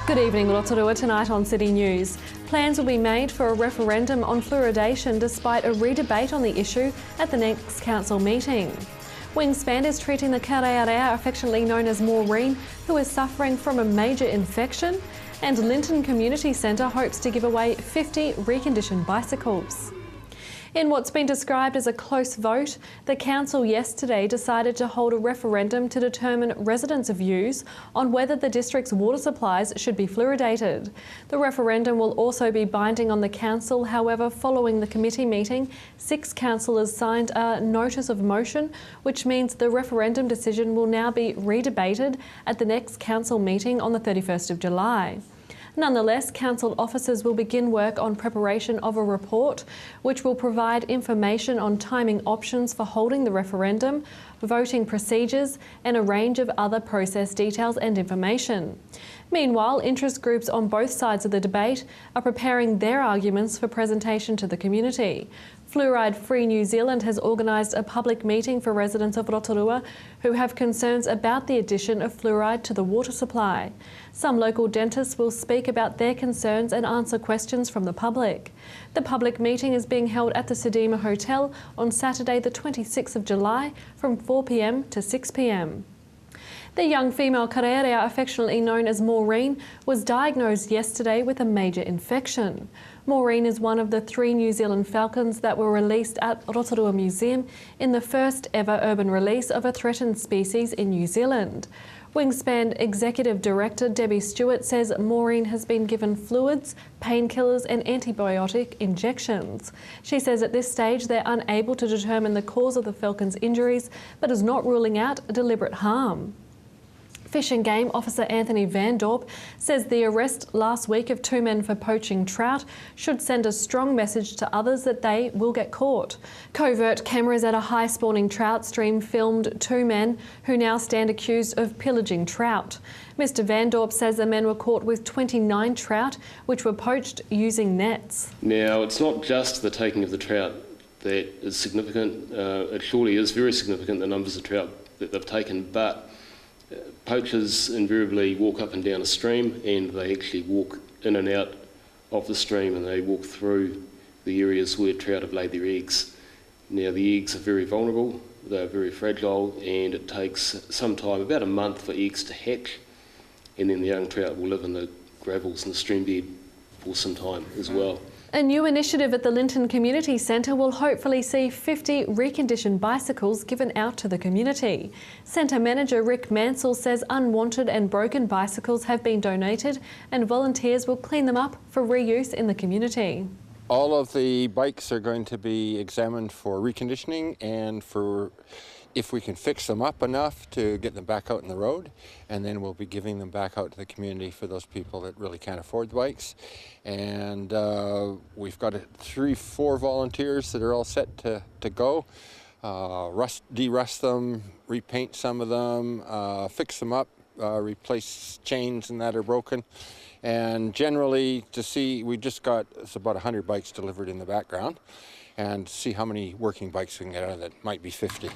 Good evening, Rotorua. Tonight on City News. Plans will be made for a referendum on fluoridation despite a re-debate on the issue at the next council meeting. Wingspan is treating the karearea, affectionately known as Maureen, who is suffering from a major infection. And Linton Community Centre hopes to give away 50 reconditioned bicycles. In what's been described as a close vote, the council yesterday decided to hold a referendum to determine residents' views on whether the district's water supplies should be fluoridated. The referendum will also be binding on the council. However, following the committee meeting, 6 councillors signed a notice of motion, which means the referendum decision will now be redebated at the next council meeting on the 31st of July. Nonetheless, council officers will begin work on preparation of a report which will provide information on timing options for holding the referendum, voting procedures and a range of other process details and information. Meanwhile, interest groups on both sides of the debate are preparing their arguments for presentation to the community. Fluoride Free New Zealand has organised a public meeting for residents of Rotorua who have concerns about the addition of fluoride to the water supply. Some local dentists will speak about their concerns and answer questions from the public. The public meeting is being held at the Sedima Hotel on Saturday the 26th of July from 4 p.m. to 6 p.m. The young female karerea, affectionately known as Maureen, was diagnosed yesterday with a major infection. Maureen is one of the 3 New Zealand falcons that were released at Rotorua Museum in the first ever urban release of a threatened species in New Zealand. Wingspan Executive Director Debbie Stewart says Maureen has been given fluids, painkillers and antibiotic injections. She says at this stage they're unable to determine the cause of the falcon's injuries, but is not ruling out deliberate harm. Fish and Game Officer Anthony Van Dorp says the arrest last week of 2 men for poaching trout should send a strong message to others that they will get caught. Covert cameras at a high-spawning trout stream filmed 2 men who now stand accused of pillaging trout. Mr Van Dorp says the men were caught with 29 trout which were poached using nets. Now, it's not just the taking of the trout that is significant. It surely is very significant, the numbers of trout that they've taken, but poachers invariably walk up and down a stream and they actually walk in and out of the stream and they walk through the areas where trout have laid their eggs. Now the eggs are very vulnerable, they're very fragile and it takes some time, about a month for eggs to hatch, and then the young trout will live in the gravels and the stream bed for some time as well. A new initiative at the Linton Community Centre will hopefully see 50 reconditioned bicycles given out to the community. Centre Manager Rick Mansell says unwanted and broken bicycles have been donated and volunteers will clean them up for reuse in the community. All of the bikes are going to be examined for reconditioning and for if we can fix them up enough to get them back out on the road, and then we'll be giving them back out to the community for those people that really can't afford the bikes. And we've got 3-4 volunteers that are all set to go. De-rust them, repaint some of them, fix them up, replace chains and that are broken. And generally to see, it's about 100 bikes delivered in the background, and see how many working bikes we can get out of that. Might be 50.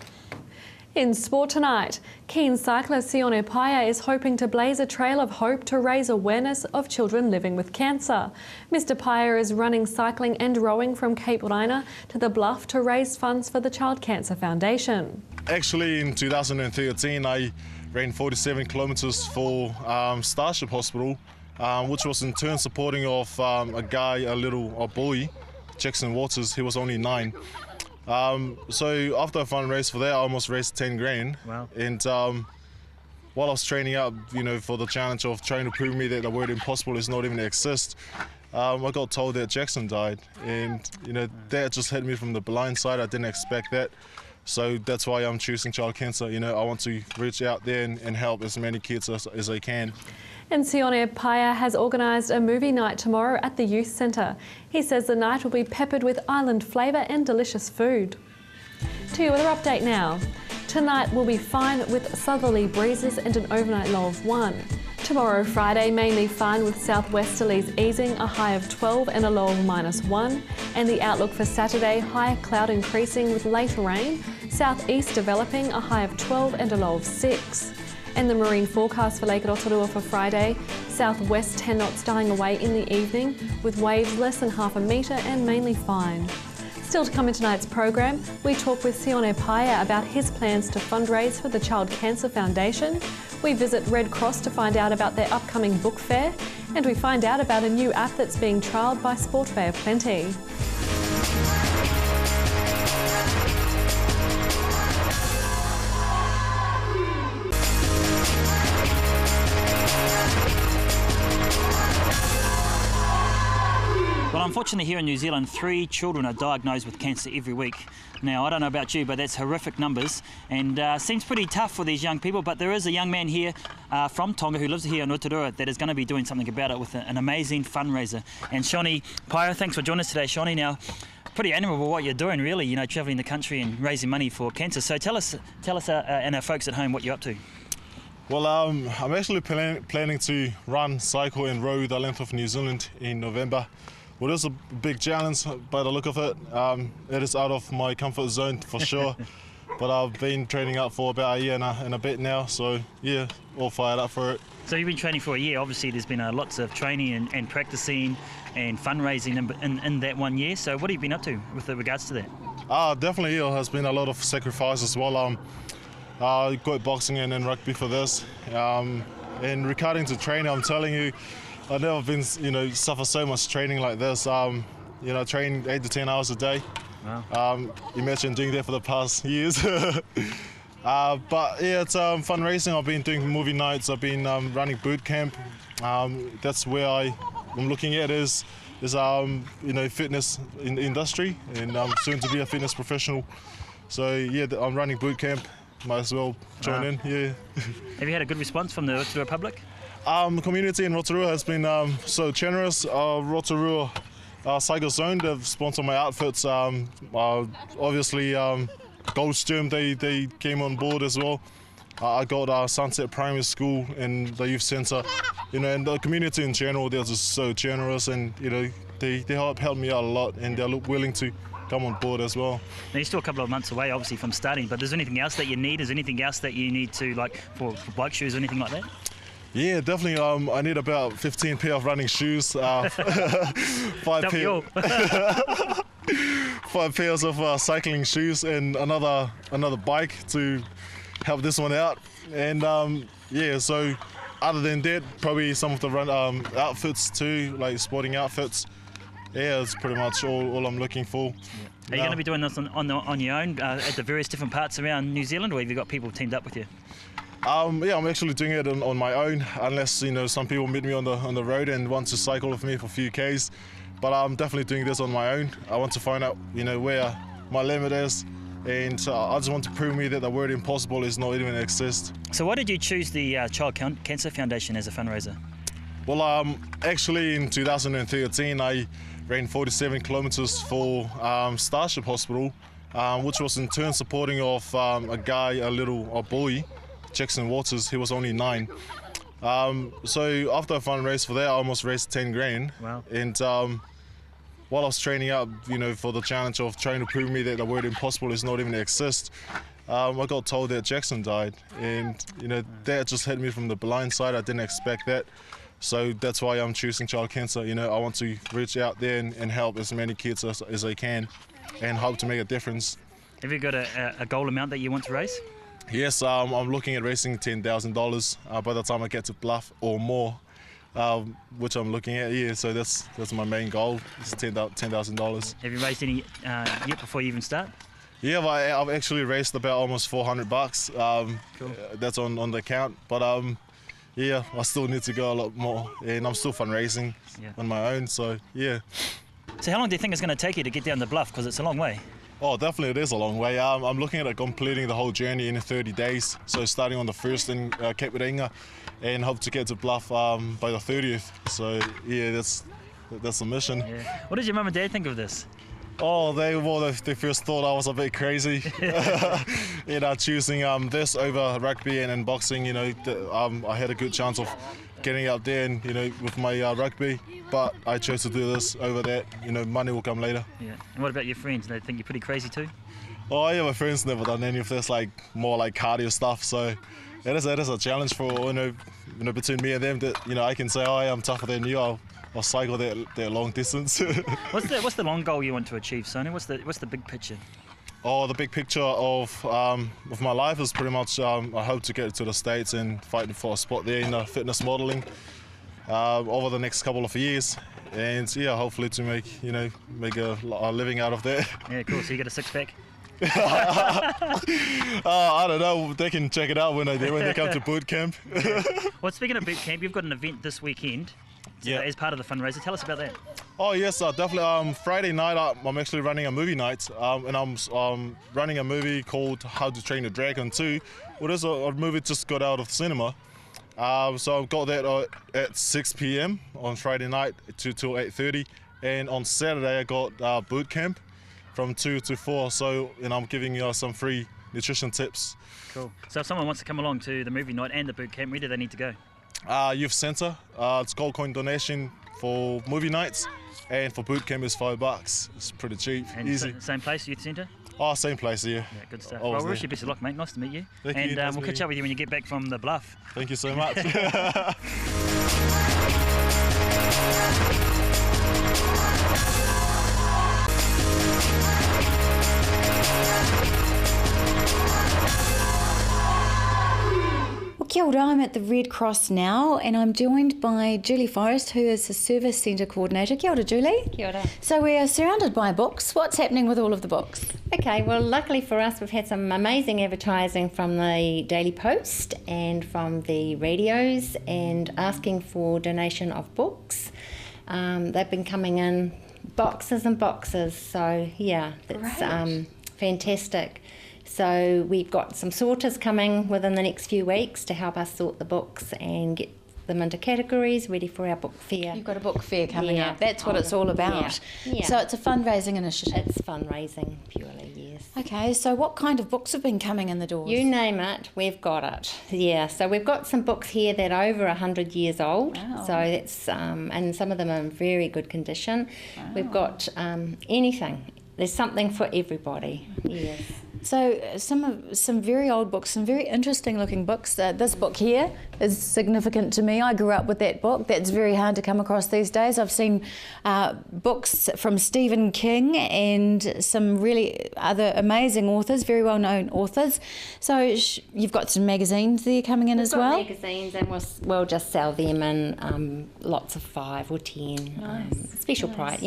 In sport tonight, keen cyclist Sione Paia is hoping to blaze a trail of hope to raise awareness of children living with cancer. Mr Paia is running cycling and rowing from Cape Raina to the Bluff to raise funds for the Child Cancer Foundation. Actually, in 2013, I ran 47 kilometres for Starship Hospital, which was in turn supporting of a boy, Jackson Waters. He was only 9. So after I fundraised for that, I almost raised 10 grand. Wow. And while I was training up, for the challenge of trying to prove me that the word impossible is not even exist, I got told that Jackson died. And, that just hit me from the blind side. I didn't expect that. So that's why I'm choosing child cancer. I want to reach out there and help as many kids as I can. And Sione Paia has organised a movie night tomorrow at the Youth Centre. He says the night will be peppered with island flavour and delicious food. To your weather update now. Tonight will be fine with southerly breezes and an overnight low of 1. Tomorrow, Friday, mainly fine with southwesterlies easing, a high of 12 and a low of -1. And the outlook for Saturday, high cloud increasing with later rain, southeast developing, a high of 12 and a low of 6. And the marine forecast for Lake Rotorua for Friday, Southwest 10 knots dying away in the evening, with waves less than half a metre and mainly fine. Still to come in tonight's program, we talk with Sione Paya about his plans to fundraise for the Child Cancer Foundation. We visit Red Cross to find out about their upcoming book fair, and we find out about a new app that's being trialled by Sport Bay of Plenty. Well, unfortunately here in New Zealand, 3 children are diagnosed with cancer every week. Now, I don't know about you, but that's horrific numbers, and seems pretty tough for these young people, but there is a young man here from Tonga who lives here in Rotorua that is going to be doing something about it with an amazing fundraiser. And Sione Paya, thanks for joining us today, Sione. Now, pretty admirable what you're doing, really, you know, travelling the country and raising money for cancer. So tell us and our folks at home what you're up to. Well, I'm actually planning to run, cycle and row the length of New Zealand in November. Well, it is a big challenge by the look of it. It is out of my comfort zone for sure, but I've been training up for about a year and a bit now, so yeah, all fired up for it. So you've been training for a year. Obviously there's been lots of training and practicing and fundraising in that 1 year. So what have you been up to with regards to that? Definitely it has been a lot of sacrifice as well. Got boxing and then rugby for this. And regarding to training, I'm telling you, I've never been, suffer so much training like this. Train 8 to 10 hours a day. Wow. Imagine doing that for the past years. But yeah, it's fundraising. I've been doing movie nights. I've been running boot camp. That's where I'm looking at is fitness in the industry, and I'm soon to be a fitness professional. So yeah, I'm running boot camp. Might as well join in. Yeah. Have you had a good response from the Rotorua public? The community in Rotorua has been so generous. Rotorua Cycle Zone, they've sponsored my outfits. Obviously, Goldstream, they came on board as well. I got Sunset Primary School and the youth centre, and the community in general, they're just so generous, and they help me out a lot, and they're willing to come on board as well. Now you're still a couple of months away, obviously, from starting, but is there anything else that you need? Is there anything else that you need to, like, for bike shoes or anything like that? Yeah, definitely. I need about 15 pair of running shoes, 5 pairs of cycling shoes, and another bike to help this one out. And yeah, so other than that, probably some of the run outfits too, like sporting outfits. Yeah, that's pretty much all I'm looking for. Yeah. Are you going to be doing this on your own at the various different parts around New Zealand, or have you got people teamed up with you? Yeah, I'm actually doing it on my own, unless some people meet me on the road and want to cycle with me for a few Ks. But I'm definitely doing this on my own. I want to find out where my limit is, and I just want to prove me that the word impossible is not even exist. So why did you choose the Child Cancer Foundation as a fundraiser? Well, actually in 2013 I ran 47 kilometres for Starship Hospital, which was in turn supporting of a boy, Jackson Waters. He was only 9. So after a fundraise for that, I almost raised 10 grand. Wow. And while I was training up, for the challenge of trying to prove me that the word impossible is not even exist, I got told that Jackson died, and that just hit me from the blind side. I didn't expect that. So that's why I'm choosing child cancer. I want to reach out there and help as many kids as I can, and hope to make a difference. Have you got a goal amount that you want to raise? Yes, I'm looking at raising $10,000 by the time I get to Bluff or more, which I'm looking at. Yeah, so that's my main goal. It's $10,000. Have you raised any yet before you even start? Yeah, I've actually raised about almost $400. Cool. That's on the account, but yeah, I still need to go a lot more, and I'm still fundraising on my own. So yeah. So how long do you think it's going to take you to get down the Bluff? Because it's a long way. Oh, definitely it is a long way. I'm looking at completing the whole journey in 30 days. So starting on the 1st in Cape Reinga, and hope to get to Bluff by the 30th. So yeah, that's the mission. Yeah. What did your mum and dad think of this? Oh, they first thought I was a bit crazy. Choosing this over rugby and boxing. I had a good chance of getting up there and with my rugby, but I chose to do this over that. Money will come later. Yeah. And what about your friends? They think you're pretty crazy too? Oh yeah, my friends never done any of this, like more like cardio stuff. So it is a challenge for between me and them that I can say, oh yeah, I'm tougher than you. I'll cycle that long distance. What's the long goal you want to achieve, Sonu? What's the big picture? Oh, the big picture of my life is pretty much I hope to get to the States and fight for a spot there in fitness modelling over the next couple of years, and yeah, hopefully to make a living out of that. Yeah, cool. So you get a six-pack? I don't know. They can check it out when they come to boot camp. Well, speaking of boot camp, you've got an event this weekend. As part of the fundraiser. Tell us about that. Oh yes, definitely. Friday night I'm actually running a movie night, and I'm running a movie called How to Train a Dragon 2. Well, there's a movie just got out of the cinema. So I've got that at 6 p.m. on Friday night till 8:30, and on Saturday I got boot camp from 2 to 4. So I'm giving you some free nutrition tips. Cool. So if someone wants to come along to the movie night and the boot camp, where do they need to go? Youth Centre. It's gold coin donation for movie nights, and for boot camp is $5. It's pretty cheap, And easy. Same place, Youth Centre? Oh, same place, yeah. Yeah, good stuff. Always Well, we wish there. you best of luck, mate. Nice to meet you. Thank you, And nice we'll meeting catch up with you when you get back from the bluff. Thank you so much. Well, kia ora, I'm at the Red Cross now, and I'm joined by Julie Forrest, who is the Service Centre Coordinator. Kia ora, Julie. Kia ora. So we are surrounded by books. What's happening with all of the books? Okay, well, luckily for us, we've had some amazing advertising from the Daily Post and from the radios, and asking for donation of books. They've been coming in boxes and boxes, so yeah, that's Great. fantastic. So we've got some sorters coming within the next few weeks to help us sort the books and get them into categories ready for our book fair. You've got a book fair coming Yeah. up. That's what it's all about. Yeah. So it's a fundraising initiative. It's fundraising purely, yes. Okay, so what kind of books have been coming in the doors? You name it, we've got it. Yeah, so we've got some books here that are over 100 years old. Wow. So that's and some of them are in very good condition. We've got anything. There's something for everybody. Yes. So some very old books, some very interesting looking books. This book here is significant to me. I grew up with that book. That's very hard to come across these days. I've seen books from Stephen King and some really other amazing authors, very well known authors. So you've got some magazines there coming in as well. We've got magazines, and we'll just sell them in lots of 5 or 10. Nice. Special price,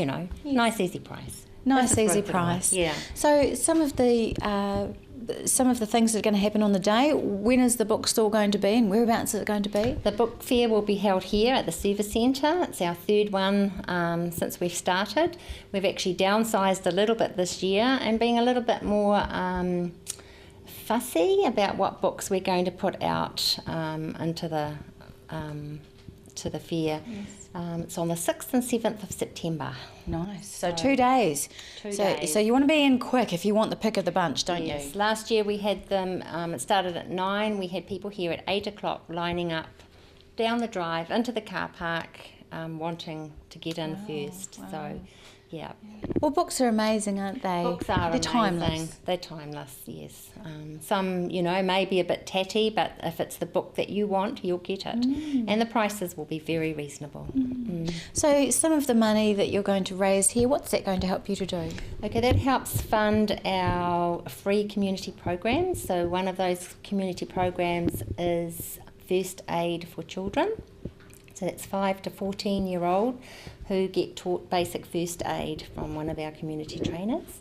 nice easy price. Nice, That's easy appropriate one. price. Yeah. So some of the things that are going to happen on the day. When is the bookstore going to be, and whereabouts is it going to be? The book fair will be held here at the Service Centre. It's our third one since we've started. We've actually downsized a little bit this year and being a little bit more fussy about what books we're going to put out into the to the fair. Yes. It's on the 6th and 7th of September. Nice. So 2 days. 2 So days. you want to be in quick if you want the pick of the bunch, don't Yes. you? Last year we had them, it started at 9, we had people here at 8 o'clock lining up down the drive into the car park, wanting to get in first. wow. So, yeah. Well, books are amazing, aren't they? Books are They're amazing. timeless. They're timeless, yes. Some, may be a bit tatty, but if it's the book that you want, you'll get it. And the prices will be very reasonable. So some of the money that you're going to raise here, what's that going to help you to do? Okay, that helps fund our free community programs. So one of those community programs is first aid for children. So that's 5 to 14-year-old who get taught basic first aid from one of our community trainers.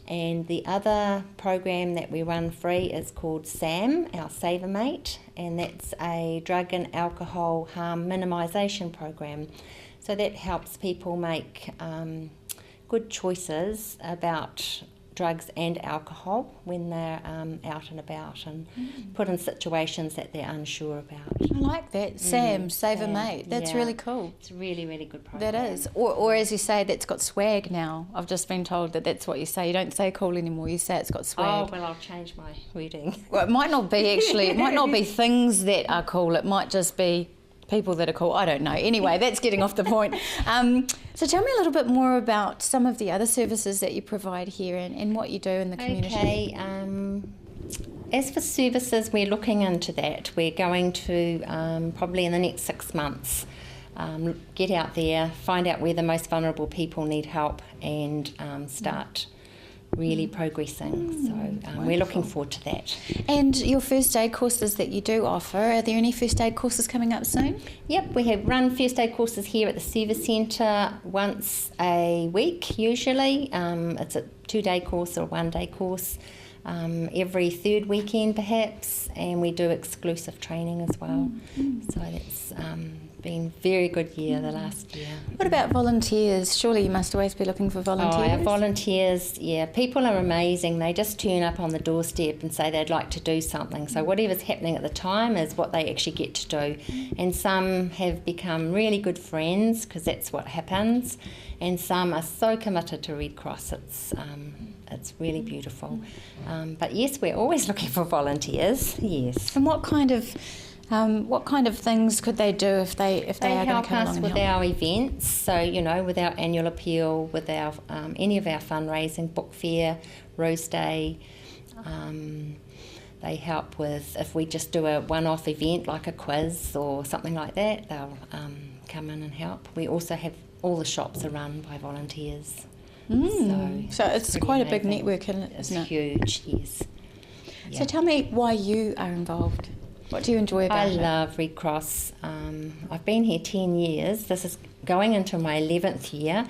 And the other program that we run free is called SAM, our Saver Mate, and that's a drug and alcohol harm minimisation program. So that helps people make good choices about drugs and alcohol when they're out and about and put in situations that they're unsure about. I like that. Sam, Save a Sam, Mate. That's yeah. really cool. It's a really, really good program. That is. Or as you say, that's got swag now. I've just been told that that's what you say. You don't say cool anymore. You say it's got swag. Oh, well, I'll change my wording. Well, it might not be actually. It might not be things that are cool. It might just be people that are cool. I don't know. Anyway, that's getting off the point. So tell me a little bit more about some of the other services that you provide here and what you do in the community. Okay. As for services, we're looking into that. We're going to probably in the next 6 months get out there, find out where the most vulnerable people need help, and start really progressing. So we're looking forward to that. And your first aid courses that you do offer, are there any first aid courses coming up soon? Yep, we have run first aid courses here at the Service Centre once a week usually. It's a 2-day course or a 1-day course. Every third weekend perhaps, and we do exclusive training as well. So that's been a very good year the last year. What about volunteers? Surely you must always be looking for volunteers. Oh, our volunteers, yeah, people are amazing. They just turn up on the doorstep and say they'd like to do something. So whatever's happening at the time is what they actually get to do. And some have become really good friends because that's what happens. And some are so committed to Red Cross. It's really beautiful. But yes, we're always looking for volunteers. Yes. And what kind of things could they do if they are going to come along? They help us with our events. So with our annual appeal, with our any of our fundraising, book fair, Rose Day. They help with if we just do a one-off event like a quiz or something like that. They'll come in and help. We also have all the shops are run by volunteers. So it's quite a big network, isn't it? It's huge, yes. So tell me why you are involved. What do you enjoy about it? I love Red Cross. I've been here 10 years. This is going into my 11th year.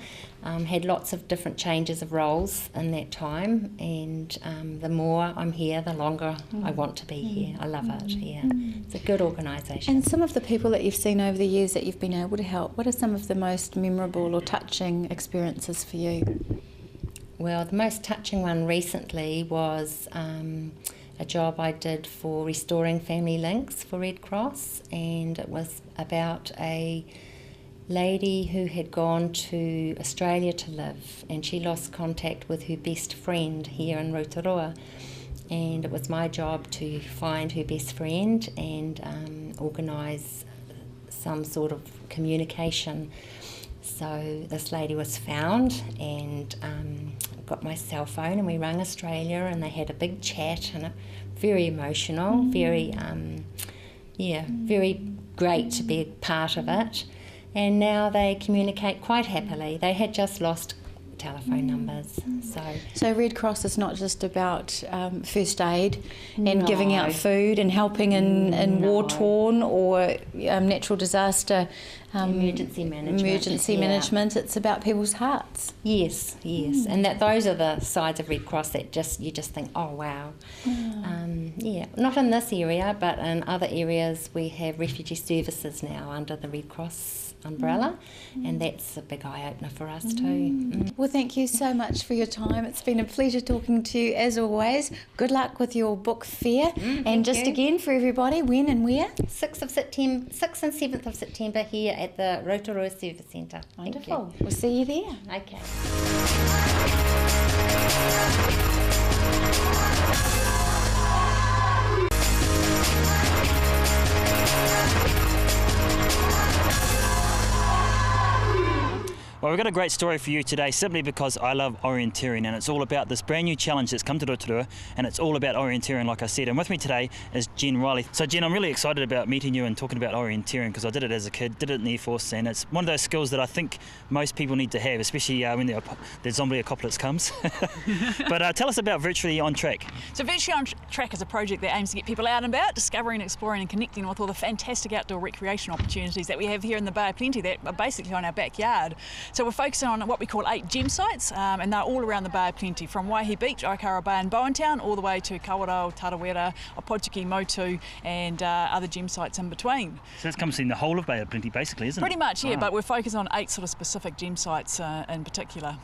Had lots of different changes of roles in that time, and the more I'm here, the longer I want to be here. I love it, yeah. It's a good organisation. And some of the people that you've seen over the years that you've been able to help, what are some of the most memorable or touching experiences for you? Well, the most touching one recently was a job I did for restoring family links for Red Cross, and it was about a lady who had gone to Australia to live, and she lost contact with her best friend here in Rotorua, and it was my job to find her best friend and organise some sort of communication. So this lady was found, and got my cell phone, and we rang Australia, and they had a big chat, and very emotional, very very great to be a part of it. And now they communicate quite happily. They had just lost telephone numbers. So Red Cross is not just about first aid and giving out food and helping in war-torn or natural disaster emergency management. It's about people's hearts. Yes, and those are the sides of Red Cross that you just think, oh wow. Not in this area, but in other areas we have refugee services now under the Red Cross umbrella, and that's a big eye-opener for us too. Well, thank you so much for your time. It's been a pleasure talking to you as always. Good luck with your book fair, and just again for everybody, when and where? 6th and 7th of September here at the Rotorua Service Centre. Wonderful. We'll see you there. Okay. Well, we've got a great story for you today simply because I love orienteering, and it's all about this brand new challenge that's come to Rotorua, and it's all about orienteering, like I said. And with me today is Jen Riley. So Jen, I'm really excited about meeting you and talking about orienteering because I did it as a kid, did it in the Air Force, and it's one of those skills that I think most people need to have, especially when the zombie apocalypse comes. But tell us about Virtually On Track. So Virtually On Track is a project that aims to get people out and about, discovering, exploring and connecting with all the fantastic outdoor recreation opportunities that we have here in the Bay of Plenty that are basically on our backyard. So we're focusing on what we call 8 gem sites, and they're all around the Bay of Plenty, from Waihi Beach, Aikara Bay and Bowentown, all the way to Kawarau, Tarawera, Opotiki, Motu, and other gem sites in between. So that's encompassing the whole of Bay of Plenty, basically, isn't it? Pretty much, yeah, but we're focusing on 8 sort of specific gem sites in particular.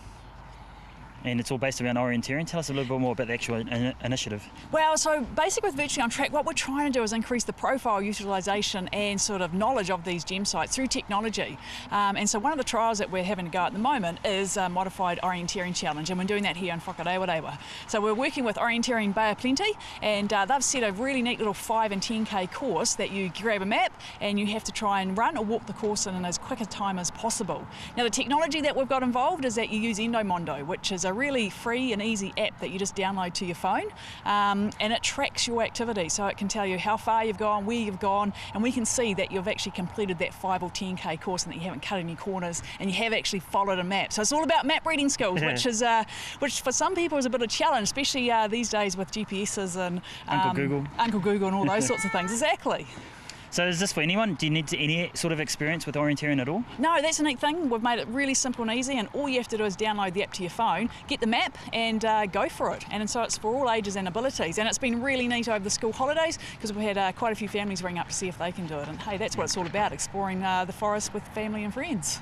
And it's all based around orienteering. Tell us a little bit more about the actual initiative. Well, so basically with Virtually on Track, what we're trying to do is increase the profile, utilisation and sort of knowledge of these gem sites through technology. And so one of the trials that we're having to go at the moment is a modified orienteering challenge, and we're doing that here in Whakarewarewa. So we're working with Orienteering Bay of Plenty, and they've set a really neat little 5 and 10k course that you grab a map and you have to try and run or walk the course in as quick a time as possible. Now the technology that we've got involved is that you use Endomondo, which is a really free and easy app that you just download to your phone, and it tracks your activity, so it can tell you how far you've gone, where you've gone, and we can see that you've actually completed that 5 or 10k course and that you haven't cut any corners and you have actually followed a map. So it's all about map reading skills, which for some people is a bit of a challenge, especially these days with GPSs and Uncle Google and all those sorts of things. Exactly. So is this for anyone? Do you need any sort of experience with orienteering at all? No, that's a neat thing. We've made it really simple and easy, and all you have to do is download the app to your phone, get the map and go for it. And so it's for all ages and abilities, and it's been really neat over the school holidays because we've had quite a few families ring up to see if they can do it. And hey, that's what it's all about, exploring the forest with family and friends.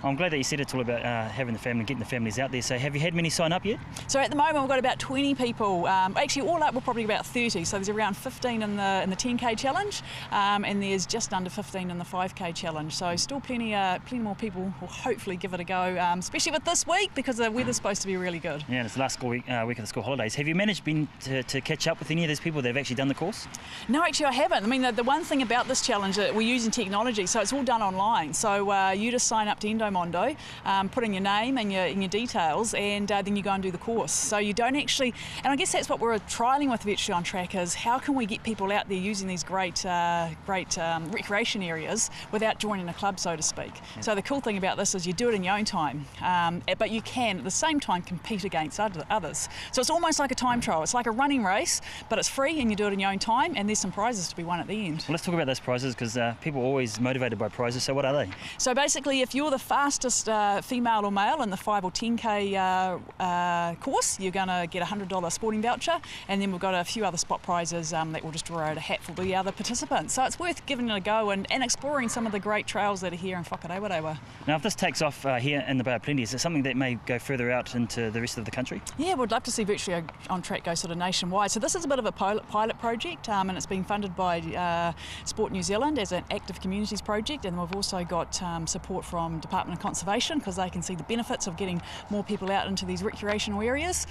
I'm glad that you said it's all about having the family, getting the families out there. So have you had many sign up yet? So at the moment we've got about 20 people. Actually all up we're probably about 30. So there's around 15 in the 10k challenge, and there's just under 15 in the 5k challenge. So still plenty more people will hopefully give it a go, especially with this week because the weather's supposed to be really good. Yeah, and it's the last week of the school holidays. Have you managed to catch up with any of those people that have actually done the course? No, actually I haven't. I mean the one thing about this challenge that we're using technology, so it's all done online. So you just sign up to Endomondo, put in your name and your details, and then you go and do the course. So you don't actually, and I guess that's what we're trialling with Virtually on Track, is how can we get people out there using these great recreation areas without joining a club, so to speak. Yeah. So the cool thing about this is you do it in your own time, but you can at the same time compete against others. So it's almost like a time trial. It's like a running race, but it's free and you do it in your own time, and there's some prizes to be won at the end. Well, let's talk about those prizes because people are always motivated by prizes. So what are they? So basically if you're the fastest female or male in the 5 or 10k course, you're going to get a $100 sporting voucher, and then we've got a few other spot prizes that we'll just draw out a hat for the other participants. So it's worth giving it a go and exploring some of the great trails that are here in Whakarewarewa. Now if this takes off here in the Bay of Plenty, is it something that may go further out into the rest of the country? Yeah, we'd love to see Virtually on Track go sort of nationwide. So this is a bit of a pilot project, and it's been funded by Sport New Zealand as an active communities project, and we've also got support from Department of Conservation because they can see the benefits of getting more people out into these recreational areas.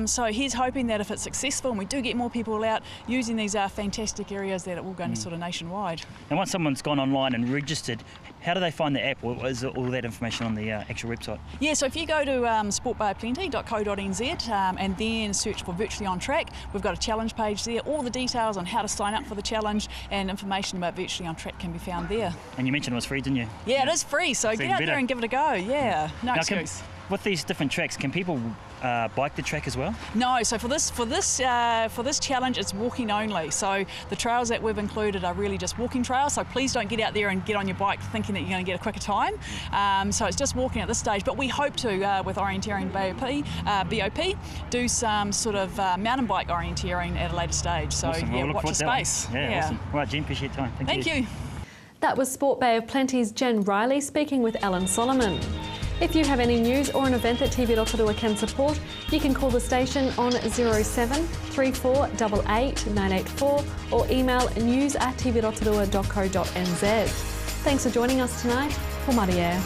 So he's hoping that if it's successful and we do get more people out using these fantastic areas, that it will go sort of nationwide. And once someone's gone online and registered, how do they find the app, or is all that information on the actual website? Yeah, so if you go to sportbayofplenty.co.nz and then search for Virtually on Track, we've got a challenge page there. All the details on how to sign up for the challenge and information about Virtually on Track can be found there. And you mentioned it was free, didn't you? Yeah, it is free, so get out there and give it a go. Yeah, no excuse. With these different tracks, can people bike the track as well? No, so for this challenge, it's walking only. So the trails that we've included are really just walking trails. So please don't get out there and get on your bike thinking that you're going to get a quicker time. So it's just walking at this stage. But we hope to, with Orienteering BOP, do some sort of mountain bike orienteering at a later stage. So awesome. yeah, watch the space. Yeah, awesome. Right, Jen, appreciate your time. Thank you. That was Sport Bay of Plenty's Jen Riley speaking with Alan Solomon. If you have any news or an event that TV Rotorua can support, you can call the station on 07 3488 984 or email news@tvrotorua.co.nz. Thanks for joining us tonight. Ko Maria.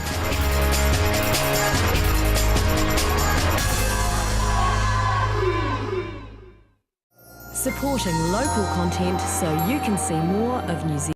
Supporting local content so you can see more of New Zealand.